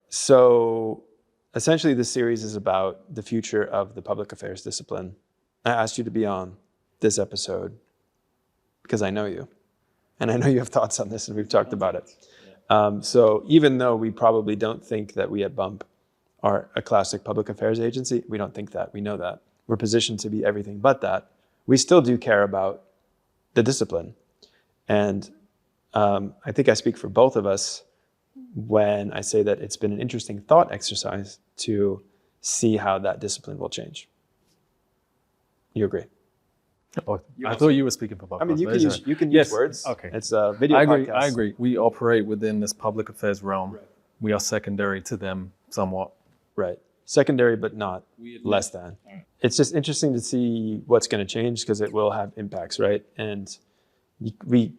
So essentially this series is about the future of the public affairs discipline. I asked you to be on this episode because I know you. And I know you have thoughts on this and we've talked about it. So even though we probably don't think that we at Bump are a classic public affairs agency, we don't think that, we know that. We're positioned to be everything but that. We still do care about the discipline. And I think I speak for both of us when I say that it's been an interesting thought exercise to see how that discipline will change. You agree? Oh, I thought you were speaking for both. I mean, you can use words. Okay. It's a video podcast. I agree. We operate within this public affairs realm. Right. We are secondary to them somewhat. Right. Secondary, but not less than. Right. It's just interesting to see what's going to change because it will have impacts, right? And we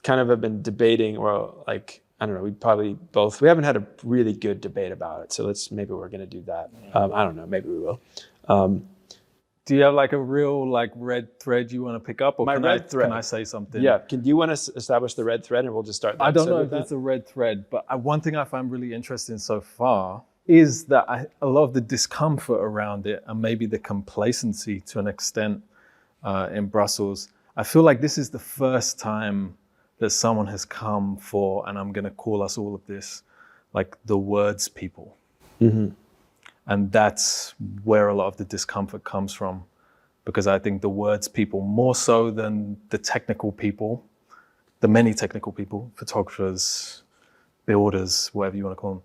kind of have been debating, or like, I don't know, we haven't had a really good debate about it. So maybe we're going to do that. I don't know, maybe we will. Do you have like a real like red thread you want to pick up, or can I say something? Yeah. Do you want to establish the red thread, and we'll just start? I don't know if it's a red thread, but one thing I find really interesting so far is that a lot of the discomfort around it, and maybe the complacency to an extent in Brussels. I feel like this is the first time that someone has come for, and I'm going to call us all of this, like the words people. Mm-hmm. And that's where a lot of the discomfort comes from, because I think the words people, more so than the technical people, the many technical people, photographers, builders, whatever you want to call them,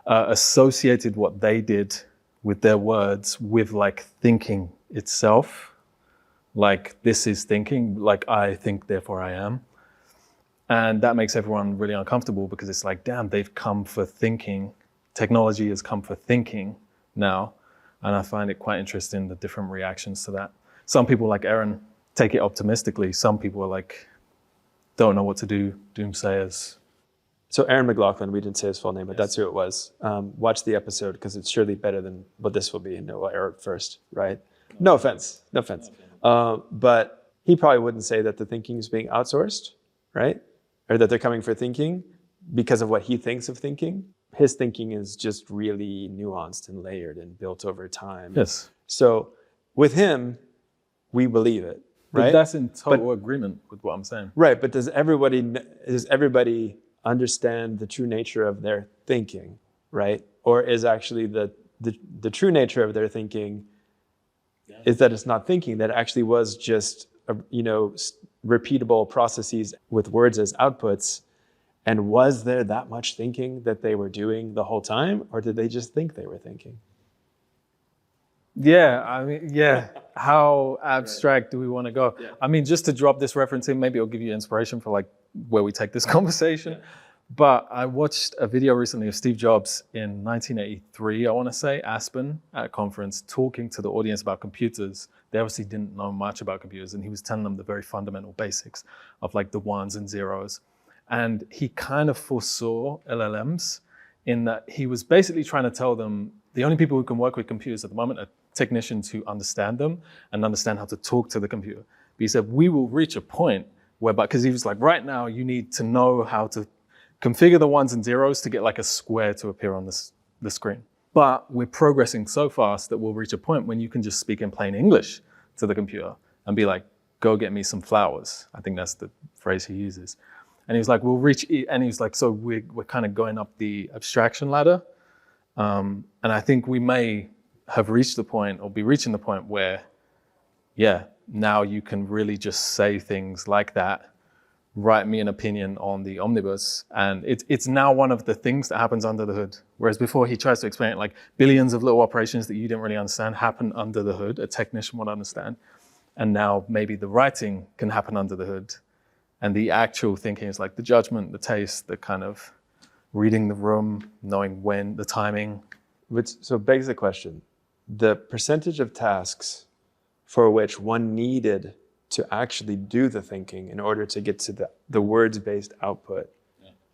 associated what they did with their words with like thinking itself. Like this is thinking, like I think, therefore I am. And that makes everyone really uncomfortable because it's like, damn, they've come for thinking. Technology has come for thinking now. And I find it quite interesting, the different reactions to that. Some people like Aaron take it optimistically. Some people are like, don't know what to do, doomsayers. So Aaron McLoughlin, we didn't say his full name, but that's who it was. Watch the episode because it's surely better than what this will be, and it will air it first, right? No offense. But he probably wouldn't say that the thinking is being outsourced, right? Or that they're coming for thinking because of what he thinks of thinking. His thinking is just really nuanced and layered and built over time. Yes. So with him, we believe it, right? But that's in total agreement with what I'm saying. Right, but does everybody understand the true nature of their thinking, right? Or is actually the true nature of their thinking is that it's not thinking, that it actually was just repeatable processes with words as outputs? And was there that much thinking that they were doing the whole time, or did they just think they were thinking? Yeah, I mean, yeah. How abstract do we want to go? Yeah. I mean, just to drop this reference in, maybe it'll give you inspiration for like where we take this conversation. Yeah. But I watched a video recently of Steve Jobs in 1983, I want to say, Aspen, at a conference, talking to the audience about computers. They obviously didn't know much about computers, and he was telling them the very fundamental basics of like the ones and zeros. And he kind of foresaw LLMs in that he was basically trying to tell them the only people who can work with computers at the moment are technicians who understand them and understand how to talk to the computer. But he said, we will reach a point whereby, because he was like, right now you need to know how to configure the ones and zeros to get like a square to appear on the screen. But we're progressing so fast that we'll reach a point when you can just speak in plain English to the computer and be like, go get me some flowers. I think that's the phrase he uses. And he was like, we'll reach, and he was like, so we're kind of going up the abstraction ladder. And I think we may have reached the point or be reaching the point where, yeah, now you can really just say things like that, write me an opinion on the omnibus. And it's now one of the things that happens under the hood. Whereas before he tries to explain it like billions of little operations that you didn't really understand happen under the hood, a technician would understand. And now maybe the writing can happen under the hood. And the actual thinking is like the judgment, the taste, the kind of reading the room, knowing when, the timing. So it begs the question, the percentage of tasks for which one needed to actually do the thinking in order to get to the words-based output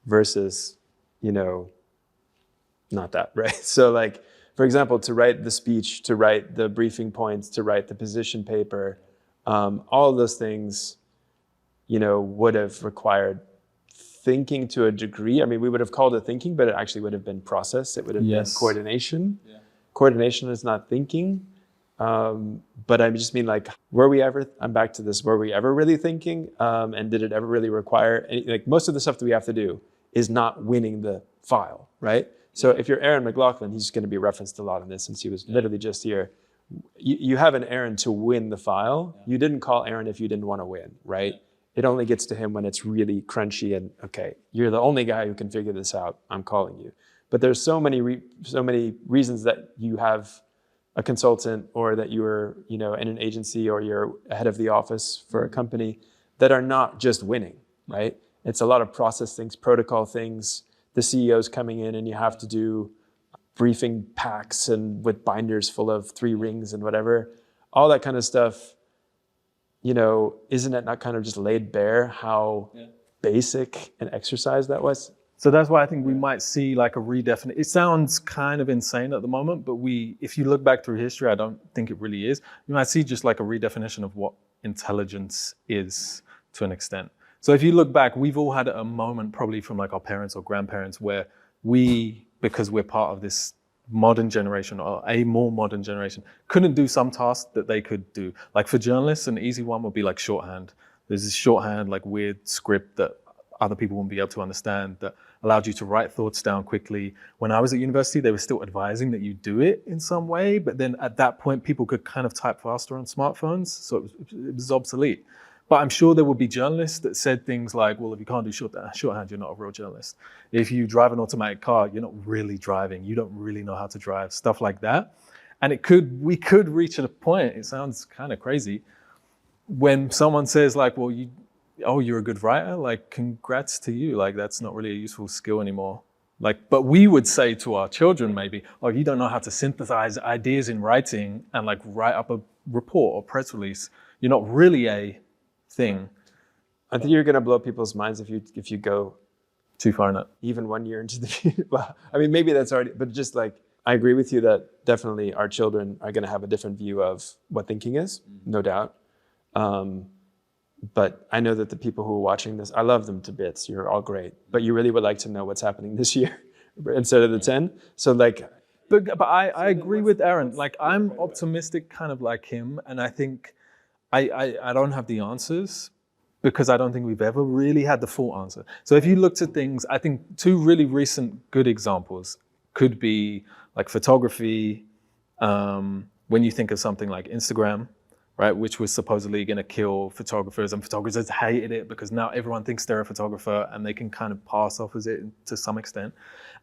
versus, not that, right? So like, for example, to write the speech, to write the briefing points, to write the position paper, all of those things, would have required thinking to a degree. I mean, we would have called it thinking, but it actually would have been process. It would have been coordination. Yeah. Coordination is not thinking. But I just mean like, I'm back to this, were we ever really thinking? And did it ever really require like most of the stuff that we have to do is not winning the file, right? So if you're Aaron McLoughlin, he's going to be referenced a lot in this since he was literally just here. You have an Aaron to win the file. Yeah. You didn't call Aaron if you didn't want to win, right? Yeah. It only gets to him when it's really crunchy and, okay, you're the only guy who can figure this out. I'm calling you. But there's so many reasons that you have a consultant or that you're, in an agency or you're head of the office for a company that are not just winning, right? It's a lot of process things, protocol things. The CEO's coming in and you have to do briefing packs and with binders full of 3 rings and whatever, all that kind of stuff, isn't it not kind of just laid bare how basic an exercise that was? So that's why I think we might see like a redefinition. It sounds kind of insane at the moment, but if you look back through history, I don't think it really is. You might see just like a redefinition of what intelligence is to an extent. So if you look back, we've all had a moment probably from like our parents or grandparents where because we're part of this modern generation or a more modern generation, couldn't do some tasks that they could do. Like for journalists, an easy one would be like shorthand. There's this shorthand, like weird script that other people wouldn't be able to understand that allowed you to write thoughts down quickly. When I was at university, they were still advising that you do it in some way, but then at that point, people could kind of type faster on smartphones, so it was obsolete. But I'm sure there would be journalists that said things like, well, if you can't do shorthand, you're not a real journalist. If you drive an automatic car, you're not really driving. You don't really know how to drive, stuff like that. And we could reach a point, it sounds kind of crazy, when someone says like, well, you're a good writer, like congrats to you. Like that's not really a useful skill anymore. Like, but we would say to our children maybe, oh, you don't know how to synthesize ideas in writing and like write up a report or press release. You're not really a thing. I think you're going to blow people's minds if you go too far in it. Even 1 year into the future. Well, I mean, maybe that's already, but just like, I agree with you that definitely our children are going to have a different view of what thinking is, no doubt. But I know that the people who are watching this, I love them to bits. You're all great, but you really would like to know what's happening this year instead of the 10. So like, but I agree with Aaron. Like I'm optimistic, kind of like him, and I think I don't have the answers because I don't think we've ever really had the full answer. So if you looked at things, I think 2 really recent good examples could be like photography. When you think of something like Instagram, right, which was supposedly going to kill photographers, and photographers hated it because now everyone thinks they're a photographer and they can kind of pass off as it to some extent.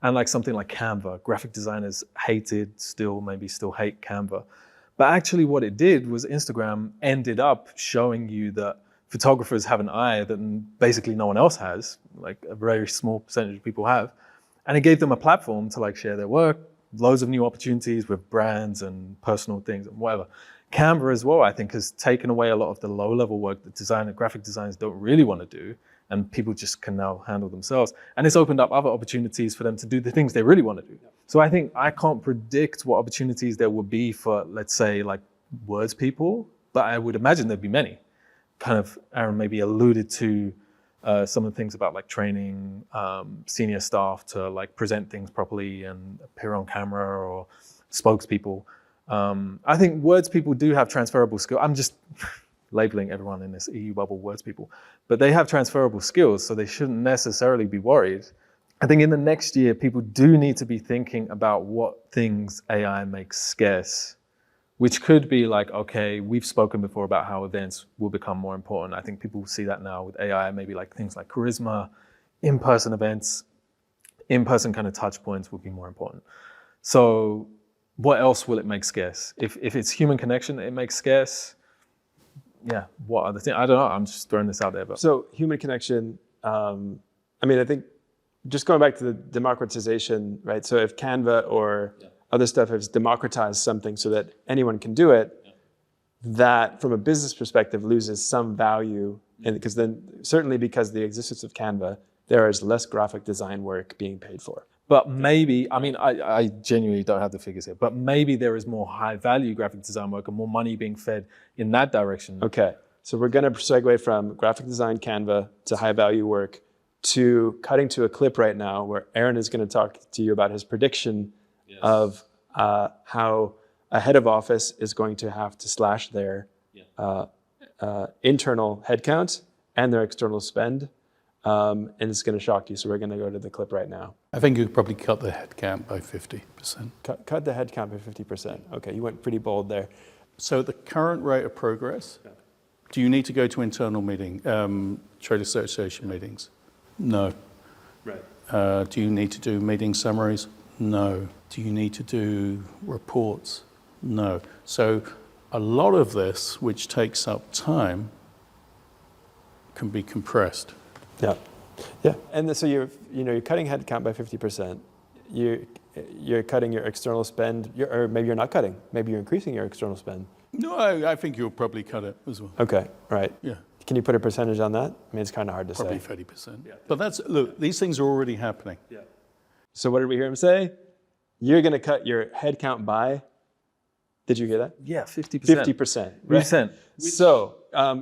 And like something like Canva, graphic designers maybe still hate Canva. But actually what it did was Instagram ended up showing you that photographers have an eye that basically no one else has, like a very small percentage of people have. And it gave them a platform to like share their work, loads of new opportunities with brands and personal things and whatever. Canva as well, I think, has taken away a lot of the low-level work that graphic designers don't really want to do, and people just can now handle themselves. And it's opened up other opportunities for them to do the things they really want to do. So I think I can't predict what opportunities there will be for, let's say, like words people, but I would imagine there'd be many. Kind of, Aaron maybe alluded to some of the things about like training senior staff to like present things properly and appear on camera, or spokespeople. I think words people do have transferable skills. I'm just labeling everyone in this EU bubble words people, but they have transferable skills, so they shouldn't necessarily be worried. I think in the next year, people do need to be thinking about what things AI makes scarce, which could be like, okay, we've spoken before about how events will become more important. I think people will see that now with AI, maybe like things like charisma, in-person events, in-person kind of touch points will be more important. So what else will it make scarce? If it's human connection that it makes scarce, yeah, what other things? I don't know, I'm just throwing this out there. But so human connection, I mean, I think just going back to the democratization, right? So if Canva or other stuff has democratized something so that anyone can do it, that from a business perspective loses some value. And because then, certainly because of the existence of Canva, there is less graphic design work being paid for. But maybe, I mean, I genuinely don't have the figures here, but maybe there is more high value graphic design work and more money being fed in that direction. Okay, so we're gonna segue from graphic design Canva to high value work to cutting to a clip right now where Aaron is going to talk to you about his prediction of how a head of office is going to have to slash their internal headcount and their external spend. And it's going to shock you. So we're going to go to the clip right now. I think you could probably cut the headcount by 50%. Cut the headcount by 50%. Okay, you went pretty bold there. So at the current rate of progress, do you need to go to internal trade association meetings? No. Right. Do you need to do meeting summaries? No. Do you need to do reports? No. So a lot of this, which takes up time, can be compressed. Yeah, yeah. And so you're cutting headcount by 50%. You're cutting your external spend, or maybe you're not cutting. Maybe you're increasing your external spend. No, I think you'll probably cut it as well. Okay, right. Yeah. Can you put a percentage on that? I mean, it's kind of hard to Probably say. 30%. Yeah. But look, these things are already happening. Yeah. So what did we hear him say? You're going to cut your headcount by, did you hear that? Yeah, 50%. 50%. Right? 50%. So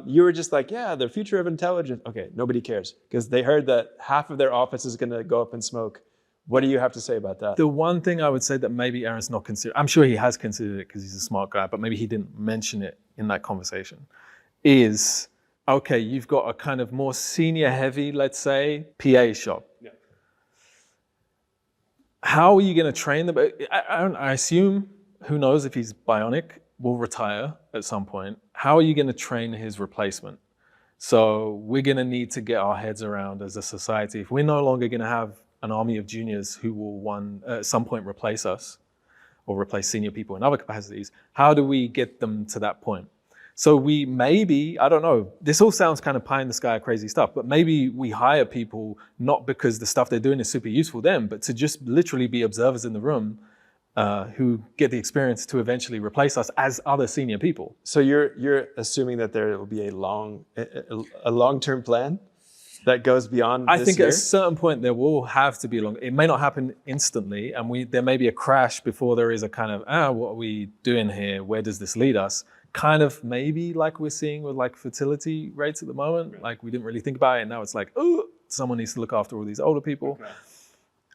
you were just like, yeah, the future of intelligence. Okay, nobody cares because they heard that half of their office is going to go up in smoke. What do you have to say about that? The one thing I would say that maybe Aaron's not considered, I'm sure he has considered it because he's a smart guy, but maybe he didn't mention it in that conversation, is, okay, you've got a kind of more senior heavy, let's say, PA shop. Yeah. How are you going to train them? I assume, who knows if he's bionic, will retire at some point. How are you going to train his replacement? So we're going to need to get our heads around as a society. If we're no longer going to have an army of juniors who will at some point replace us or replace senior people in other capacities, how do we get them to that point? So we maybe, I don't know, this all sounds kind of pie in the sky crazy stuff, but maybe we hire people not because the stuff they're doing is super useful to them, but to just literally be observers in the room who get the experience to eventually replace us as other senior people. So you're assuming that there will be a long-term plan that goes beyond I this think year? at a certain point there will have to be it may not happen instantly, and there may be a crash before there is a kind of, what are we doing here? Where does this lead us? Kind of maybe like we're seeing with like fertility rates at the moment. Right. Like we didn't really think about it, and now it's like, oh, someone needs to look after all these older people. Okay.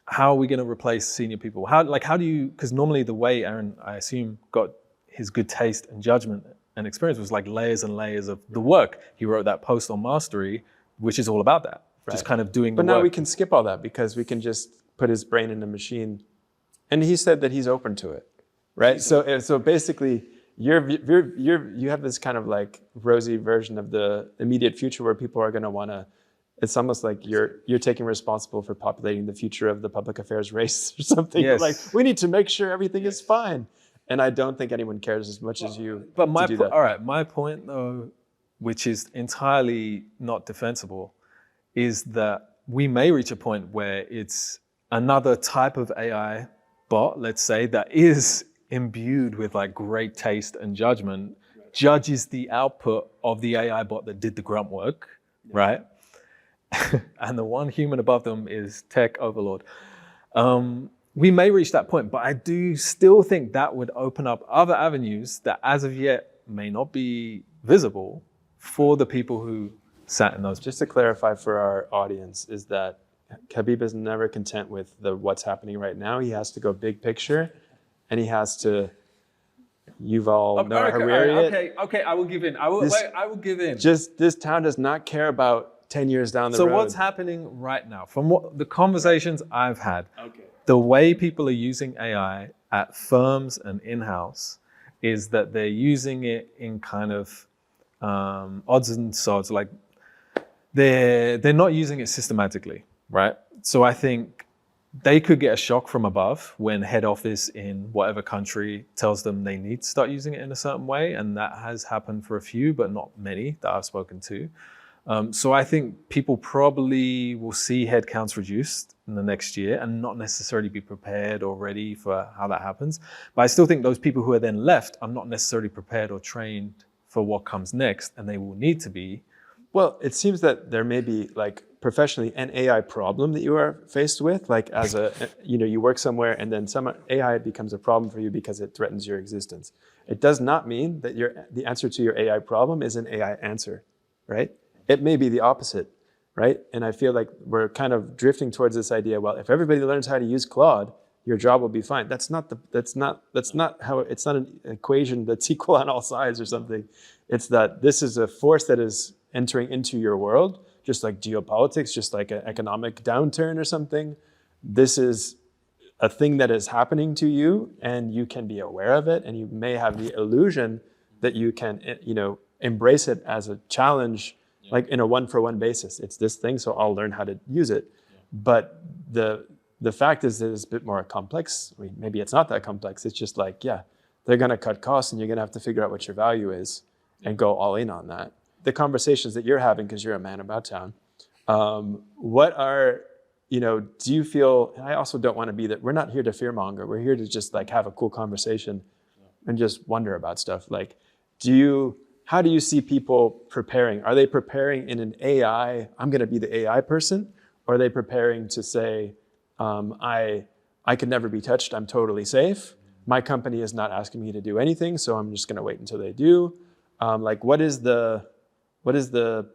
How are we going to replace senior people? How do you, because normally the way Aaron, I assume, got his good taste and judgment and experience was like layers and layers of the work. He wrote that post on mastery, which is all about that. Right. Just kind of doing the work. But now we can skip all that because we can just put his brain in a machine. And he said that he's open to it, right? So basically, you have this kind of like rosy version of the immediate future where people are going to want to, it's almost like you're taking responsible for populating the future of the public affairs race or something. Yes. Like, we need to make sure everything is fine. And I don't think anyone cares as much as you but to do that. All right, my point though, which is entirely not defensible, is that we may reach a point where it's another type of AI bot, let's say, that is imbued with like great taste and judgment, judges the output of the AI bot that did the grunt work, right? And the one human above them is tech overlord. We may reach that point, but I do still think that would open up other avenues that as of yet may not be visible for the people who sat in those. Just to clarify for our audience is that Habib is never content with what's happening right now. He has to go big picture, and he has to Yuval Noah Harari. Okay, I will give in. I will give in. Just this town does not care about 10 years down the road. So what's happening right now, from what the conversations I've had, the way people are using AI at firms and in-house is that they're using it in kind of odds and sods, like they're not using it systematically, right? So I think they could get a shock from above when head office in whatever country tells them they need to start using it in a certain way. And that has happened for a few, but not many that I've spoken to. So I think people probably will see headcounts reduced in the next year and not necessarily be prepared or ready for how that happens. But I still think those people who are then left are not necessarily prepared or trained for what comes next, and they will need to be. Well, it seems that there may be like professionally an AI problem that you are faced with, like as you work somewhere and then some AI becomes a problem for you because it threatens your existence. It does not mean that the answer to your AI problem is an AI answer, right? It may be the opposite, right? And I feel like we're kind of drifting towards this idea, well, if everybody learns how to use Claude, your job will be fine. That's not how, it's not an equation that's equal on all sides or something. It's that this is a force that is entering into your world, just like geopolitics, just like an economic downturn or something. This is a thing that is happening to you, and you can be aware of it, and you may have the illusion that you can, embrace it as a challenge, like in a one-for-one basis. It's this thing, so I'll learn how to use it. But the fact is that it's a bit more complex. I mean, maybe it's not that complex. It's just like, yeah, they're going to cut costs, and you're going to have to figure out what your value is and go all in on that. The conversations that you're having, because you're a man about town, what are, do you feel, and I also don't want to be that, we're not here to fearmonger. We're here to just like have a cool conversation and just wonder about stuff. Like, how do you see people preparing? Are they preparing in an AI, I'm going to be the AI person? Or are they preparing to say, I could never be touched, I'm totally safe. My company is not asking me to do anything, so I'm just going to wait until they do. What is the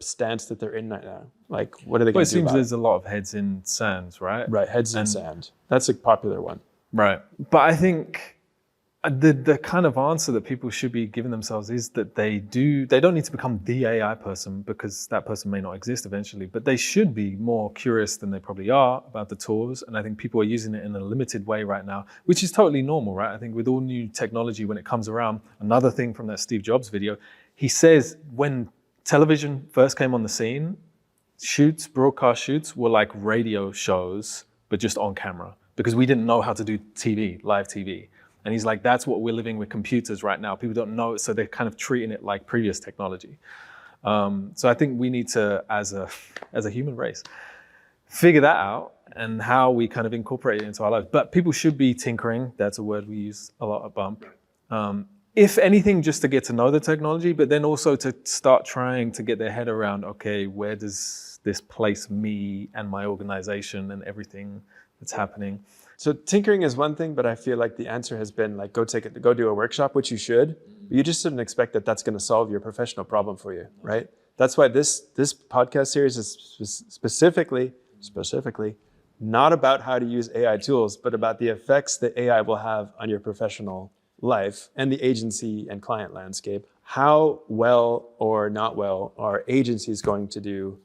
stance that they're in right now? Like, what are they going to do It seems about there's a lot of heads in sands, right? Right, heads in sand. That's a popular one. Right. But I think the kind of answer that people should be giving themselves is that they don't need to become the AI person, because that person may not exist eventually, but they should be more curious than they probably are about the tools. And I think people are using it in a limited way right now, which is totally normal, right? I think with all new technology, when it comes around, another thing from that Steve Jobs video, he says when television first came on the scene, broadcast shoots were like radio shows, but just on camera, because we didn't know how to do TV, live TV. And he's like, that's what we're living with computers right now. People don't know it, so they're kind of treating it like previous technology. So I think we need to, as a human race, figure that out and how we kind of incorporate it into our lives. But people should be tinkering. That's a word we use a lot at Bump. If anything, just to get to know the technology, but then also to start trying to get their head around, okay, where does this place me and my organization and everything that's happening? So tinkering is one thing, but I feel like the answer has been like, go do a workshop, which you should. But you just shouldn't expect that that's going to solve your professional problem for you, right? That's why this podcast series is specifically not about how to use AI tools, but about the effects that AI will have on your professional life and the agency and client landscape. How well or not well are agencies going to do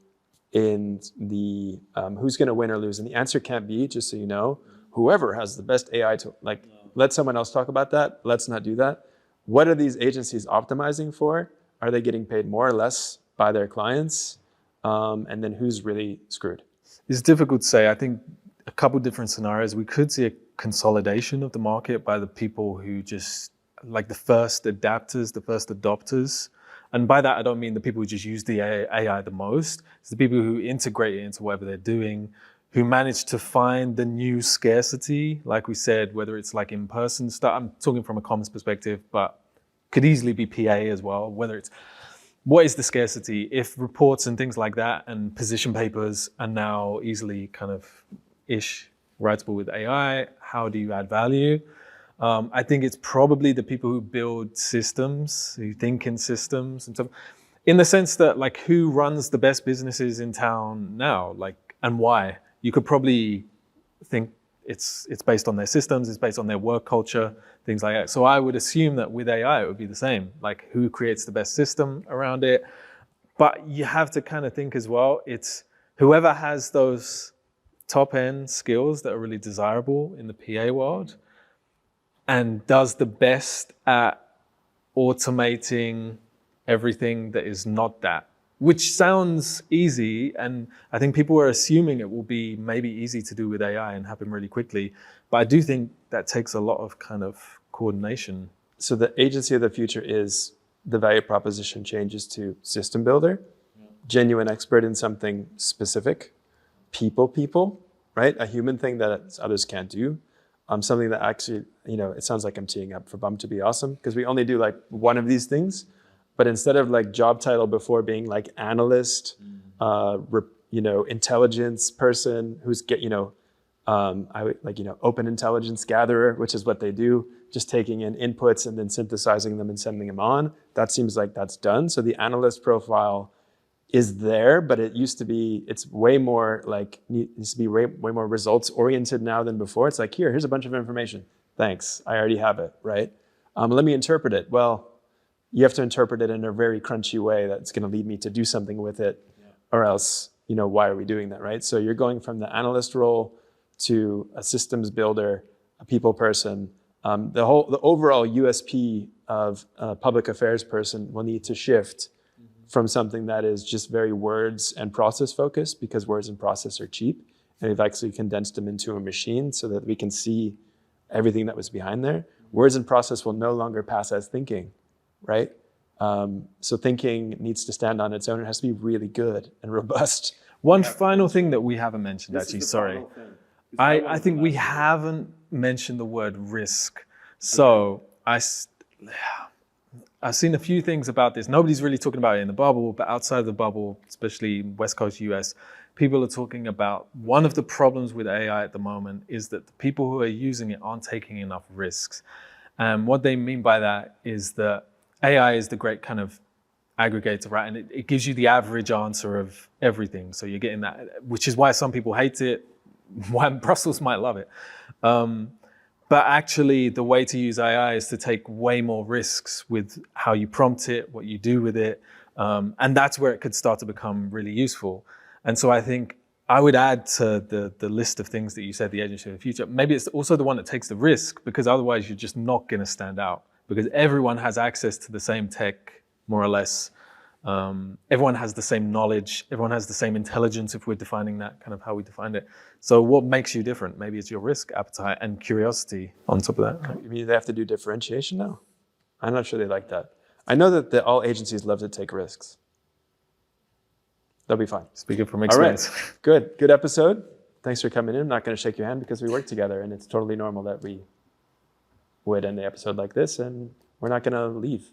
in the who's going to win or lose? And the answer can't be, just so you know, whoever has the best AI tool. Like, let someone else talk about that. Let's not do that. What are these agencies optimizing for? Are they getting paid more or less by their clients? And then who's really screwed? It's difficult to say. I think a couple different scenarios. We could see a consolidation of the market by the people who just, like the first adapters, the first adopters. And by that, I don't mean the people who just use the AI the most. It's the people who integrate it into whatever they're doing, who manage to find the new scarcity, like we said, whether it's like in-person stuff. I'm talking from a comms perspective, but could easily be PA as well, whether it's, what is the scarcity? If reports and things like that and position papers are now easily kind of writable with AI, how do you add value? I think it's probably the people who build systems, who think in systems and stuff, in the sense that like, who runs the best businesses in town now, like, and why? You could probably think it's based on their systems, it's based on their work culture, things like that. So I would assume that with AI, it would be the same, like who creates the best system around it. But you have to kind of think as well, it's whoever has those top end skills that are really desirable in the PA world and does the best at automating everything that is not that, which sounds easy. And I think people are assuming it will be maybe easy to do with AI and happen really quickly. But I do think that takes a lot of kind of coordination. So the agency of the future is the value proposition changes to system builder, genuine expert in something specific, people, right? A human thing that others can't do. Something that actually, it sounds like I'm teeing up for Bump to be awesome, because we only do like one of these things. But instead of like job title before being like analyst, intelligence person who's open intelligence gatherer, which is what they do, just taking in inputs and then synthesizing them and sending them on. That seems like that's done. So the analyst profile is there, but it used to be, it's way more like, needs to be way more results oriented now than before. It's like, here's a bunch of information. Thanks, I already have it, right? Let me interpret it. Well, you have to interpret it in a very crunchy way that's going to lead me to do something with it, or else, why are we doing that, right? So you're going from the analyst role to a systems builder, a people person. The overall USP of a public affairs person will need to shift from something that is just very words and process focused, because words and process are cheap. And we've actually condensed them into a machine so that we can see everything that was behind there. Words and process will no longer pass as thinking, right? So thinking needs to stand on its own. It has to be really good and robust. One final thing that we haven't mentioned, actually, sorry. I think we haven't mentioned the word risk. So I've seen a few things about this. Nobody's really talking about it in the bubble, but outside of the bubble, especially West Coast US, people are talking about one of the problems with AI at the moment is that the people who are using it aren't taking enough risks. And what they mean by that is that AI is the great kind of aggregator, right? And it gives you the average answer of everything. So you're getting that, which is why some people hate it, why Brussels might love it. But actually, the way to use AI is to take way more risks with how you prompt it, what you do with it. And that's where it could start to become really useful. And so I think I would add to the list of things that you said, the agency of the future, maybe it's also the one that takes the risk, because otherwise you're just not going to stand out, because everyone has access to the same tech, more or less. Everyone has the same knowledge. Everyone has the same intelligence, if we're defining that kind of how we defined it. So what makes you different? Maybe it's your risk appetite and curiosity on top of that. You mean they have to do differentiation now? I'm not sure they like that. I know that all agencies love to take risks. They'll be fine. Speaking from experience. All right, good episode. Thanks for coming in. I'm not going to shake your hand because we work together, and it's totally normal that we would end the episode like this, and we're not going to leave.